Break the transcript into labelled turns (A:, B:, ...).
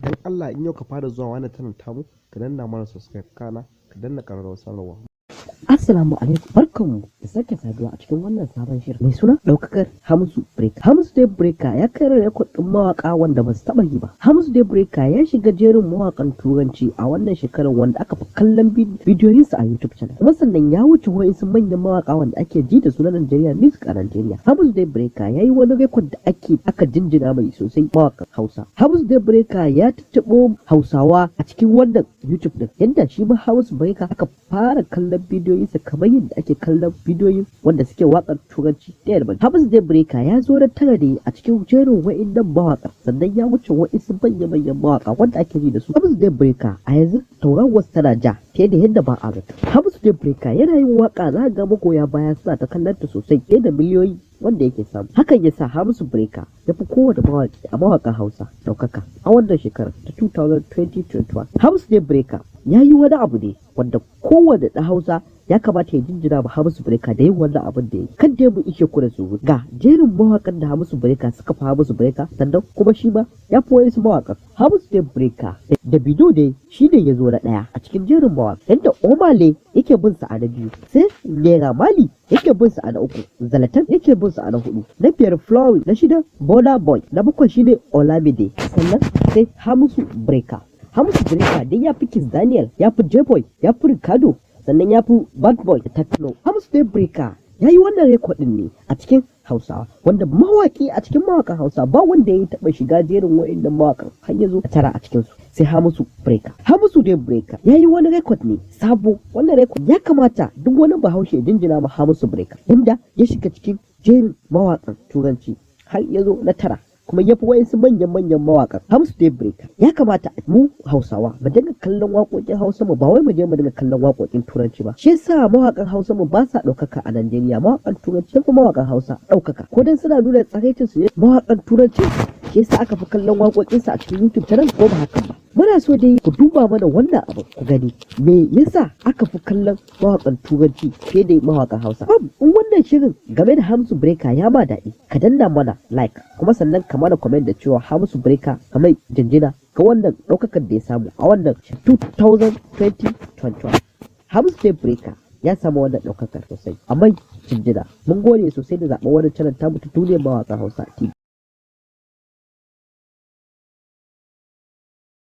A: Dan Allah in yau ka fara zuwa wannan channel tamu ka danna mana subscribe kana ka danna ƙararrawar sanarwa.
B: Assalamu alaikum, barkanmu da sake saduwa a cikin wannan sabon shirin mai suna ɗaukakar Hamisu Breaker. Hamisu Dai Breaker ya kai rekod ɗin mawaƙa wanda ba su taɓa yi ba. Hamisu Dai Breaker ya shiga jerin mawaƙan turanci a wannan shekarar wanda aka fi kallon bidiyoyinsa a YouTube channel. Kuma sannan ya wuce wa'insu manyan mawaƙa wanda ake ji da su na Najeriya music a Najeriya. Hamisu Dai Breaker ya yi wani rekod da aka jinjina mai sosai mawaƙan Hausa. Hamisu Dai Breaker ya tattaɓo Hausawa a cikin wannan YouTube ɗin yadda shi ma Hamisu Breaker aka fara kallon bidiyoyinsa kamar yadda ake kallon bidiyoyin wanda suke waƙar turanci ɗaya daban. Hamisu Dai Breaker ya zo da tara ne a cikin jerin wa'innan mawaƙa sannan ya wuce wa'insu manya-manyan mawaƙa wanda ake ji da su. Hamisu Dai Breaker a yanzu tauraruwarsa tana ja fiye da yadda ba a zato. Hamisu Dai Breaker yana yin waƙa za ga magoya baya suna ta kallon ta sosai fiye da miliyoyi wanda yake samu. Hakan ya sa Hamisu Breaker ya fi kowane mawaƙi a mawaƙan Hausa ɗaukaka a wannan shekarar ta 2021. Hamisu Dai Breaker ya yi wani abu ne wanda kowane ɗan Hausa ya kamata ya jinjina ma Hamisu Breaker da yin wannan abin da ya yi. Kan dai mu ishe ku da su ga jerin mawaƙan da Hamisu Breaker suka fi Hamisu Breaker sannan kuma shi ma ya fi wasu mawaƙan. Hamisu Dai Breaker da Bido dai shi ne ya zo na ɗaya a cikin jerin mawaƙa yadda Omale yake bin sa a na biyu, sai Naira Marley yake bin sa a na uku, Zlatan yake bin sa a na hudu, na biyar Flowing, na shida Burna Boy, na bakwai shine Olamide, sannan sai Hamisu Breaker. Hamisu Breaker dai ya fi Kiss Daniel, ya fi J-Boy, ya fi Ricardo, sannan ya fi Bad Boy da Tekno. Hamisu Dai Breaker ya yi wannan rekodin ne a cikin Hausawa wanda mawaki a cikin mawakan Hausa ba wanda ya taɓa shiga jerin wa'innan mawakan har ya zo a tara a cikinsu sai Hamisu Breaker. Hamisu Dai Breaker ya yi wani rekod ne sabo. Wannan rekod ya kamata duk wani bahaushe ya jinjina ma Hamisu Breaker inda ya shiga cikin jerin mawakan turanci har ya zo na tara kuma ya fi wayansu manyan mawaƙan. Hamisu Dai Breaker ya kamata mu Hausawa mu dinga kallon waƙoƙin Hausa mu ba wai mu je mu dinga kallon waƙoƙin Turanci ba. Shi yasa mawaƙan Hausa mu ba sa ɗaukaka a Najeriya, mawaƙan Turanci kuma mawaƙan Hausa ɗaukaka. Ko dan suna nuna tsaraicin su ne mawaƙan Turanci shi yasa aka fi kallon waƙoƙinsa a cikin YouTube channel ko ba hakan ba. Muna so dai ku duba mana wannan abu ku gani me yasa aka fi kallon mawaƙan Turanci fiye da mawaƙan Hausa. In wannan shirin game da Hamisu Breaker ya ma daɗi ka danna mana like kuma sannan ka mana comment da cewa Hamisu Breaker kamar jinjina ga wannan ɗaukakar da ya samu a wannan 2021. Hamisu Dai Breaker ya samu wannan ɗaukakar sosai amma jinjina. Mun gode sosai da zaɓen wannan channel tamu ta duniyar mawaƙan Hausa TV.